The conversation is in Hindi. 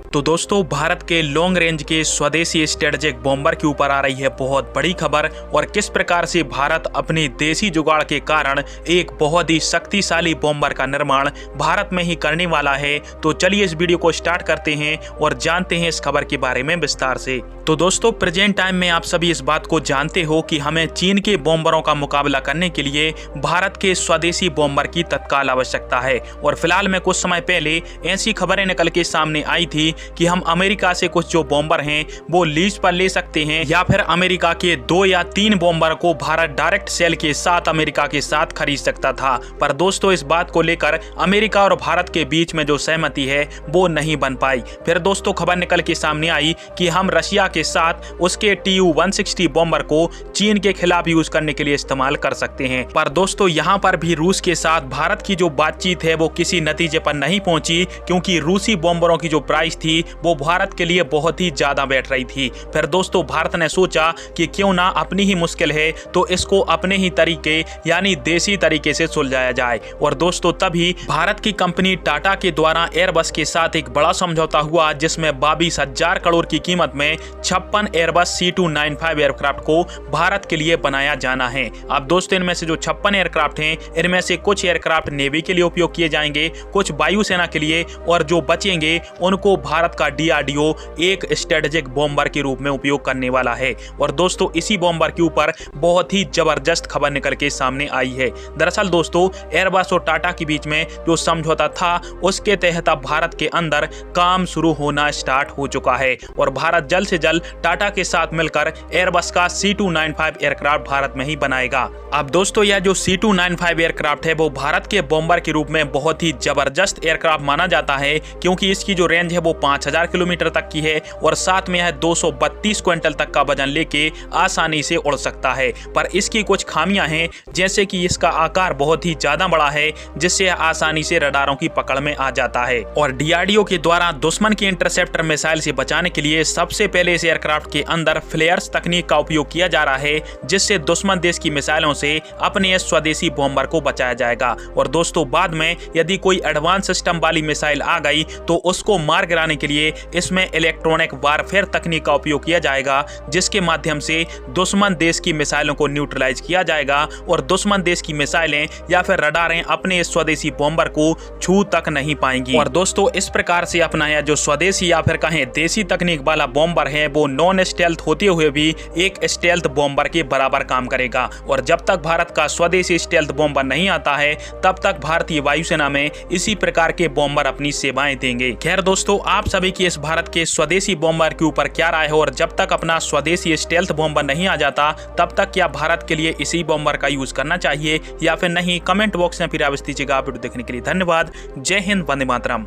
तो दोस्तों, भारत के लॉन्ग रेंज के स्वदेशी स्ट्रेटेजिक बॉम्बर के ऊपर आ रही है बहुत बड़ी खबर और किस प्रकार से भारत अपने देसी जुगाड़ के कारण एक बहुत ही शक्तिशाली बॉम्बर का निर्माण भारत में ही करने वाला है। तो चलिए इस वीडियो को स्टार्ट करते हैं और जानते हैं इस खबर के बारे में विस्तार से। तो दोस्तों, प्रेजेंट टाइम में आप सभी इस बात को जानते हो कि हमें चीन के बॉम्बरों का मुकाबला करने के लिए भारत के स्वदेशी बॉम्बर की तत्काल आवश्यकता है। और फिलहाल में कुछ समय पहले ऐसी खबरें निकल के सामने आई थी कि हम अमेरिका से कुछ जो बॉम्बर हैं वो लीज पर ले सकते हैं या फिर अमेरिका के 2 या 3 बॉम्बर को भारत डायरेक्ट सेल के साथ अमेरिका के साथ खरीद सकता था। पर दोस्तों, इस बात को लेकर अमेरिका और भारत के बीच में जो सहमति है वो नहीं बन पाई। फिर दोस्तों, खबर निकल के सामने आई कि हम रशिया के साथ उसके TU-160 बॉम्बर को चीन के खिलाफ यूज करने के लिए इस्तेमाल कर सकते हैं। पर दोस्तों, यहाँ पर भी रूस के साथ भारत की जो बातचीत है वो किसी नतीजे पर नहीं पहुंची, क्योंकि रूसी बॉम्बरों की जो प्राइस थी वो भारत के लिए बहुत ही ज्यादा बैठ रही थी। फिर दोस्तों, भारत ने सोचा कि क्यों ना अपनी ही मुश्किल है तो इसको अपने ही तरीके यानी देसी तरीके से सुलझाया जाए। और दोस्तों, तभी भारत की कंपनी टाटा के द्वारा एयरबस के साथ एक बड़ा समझौता हुआ, जिसमें 22,000 करोड़ की कीमत में 56 एयरबस C295 एयरक्राफ्ट को भारत के लिए बनाया जाना है। अब दोस्तों, इनमें से जो 56 एयरक्राफ्ट हैं, इनमें से कुछ एयरक्राफ्ट नेवी के लिए उपयोग किए जाएंगे, कुछ वायुसेना के लिए, और जो बचेंगे उनको भारत का DRDO एक स्ट्रेटेजिक बॉम्बर के रूप में उपयोग करने वाला है। और दोस्तों, इसी बॉम्बर के ऊपर बहुत ही जबरदस्त खबर निकल के सामने आई है। दरअसल दोस्तों, एयरबस और टाटा के बीच में जो समझौता था उसके तहत अब भारत के अंदर काम शुरू होना स्टार्ट हो चुका है और भारत जल्द से जल्द टाटा के साथ मिलकर एयरबस का C295 एयरक्राफ्ट भारत में ही बनाएगा। अब दोस्तों, यह जो C295 एयरक्राफ्ट है वो भारत के बॉम्बर के रूप में बहुत ही जबरदस्त एयरक्राफ्ट माना जाता है, क्योंकि इसकी जो रेंज है वो 5,000 किलोमीटर तक की है और साथ में यह 232 क्विंटल तक का वजन लेके आसानी से उड़ सकता है। पर इसकी कुछ खामियां हैं, जैसे कि इसका आकार बहुत ही ज्यादा बड़ा है, जिससे आसानी से रडारों की पकड़ में आ जाता है। और DRDO के द्वारा दुश्मन की इंटरसेप्टर मिसाइल से बचाने के लिए सबसे पहले इस एयरक्राफ्ट के अंदर फ्लेयर्स तकनीक का उपयोग किया जा रहा है, जिससे दुश्मन देश की मिसाइलों से अपने स्वदेशी बॉम्बर को बचाया जाएगा। और दोस्तों, बाद में यदि कोई एडवांस सिस्टम वाली मिसाइल आ गई तो उसको मार गिराने के लिए इसमें इलेक्ट्रॉनिक वारफेयर तकनीक का उपयोग किया जाएगा, जिसके माध्यम से दुश्मन देश की मिसाइलों को न्यूट्रलाइज किया जाएगा और दुश्मन देश की मिसाइलें या फिर रडारें अपने स्वदेशी बॉम्बर को छू तक नहीं पाएंगी। और दोस्तों, इस प्रकार से अपना यह जो स्वदेशी या फिर कहें देसी तकनीक वाला बॉम्बर है वो नॉन स्टेल्थ होते हुए भी एक स्टेल्थ बॉम्बर के बराबर काम करेगा। और जब तक भारत का स्वदेशी स्टेल्थ बॉम्बर नहीं आता है तब तक भारतीय वायुसेना में इसी प्रकार के बॉम्बर अपनी सेवाएं देंगे। खैर दोस्तों, आप सभी की इस भारत के स्वदेशी बॉम्बर के ऊपर क्या राय है, और जब तक अपना स्वदेशी स्टेल्थ बॉम्बर नहीं आ जाता तब तक क्या भारत के लिए इसी बॉम्बर का यूज करना चाहिए या फिर नहीं? कमेंट बॉक्स में फिर आप दीजिएगा। वीडियो देखने के लिए धन्यवाद। जय हिंद, वंदे मातरम।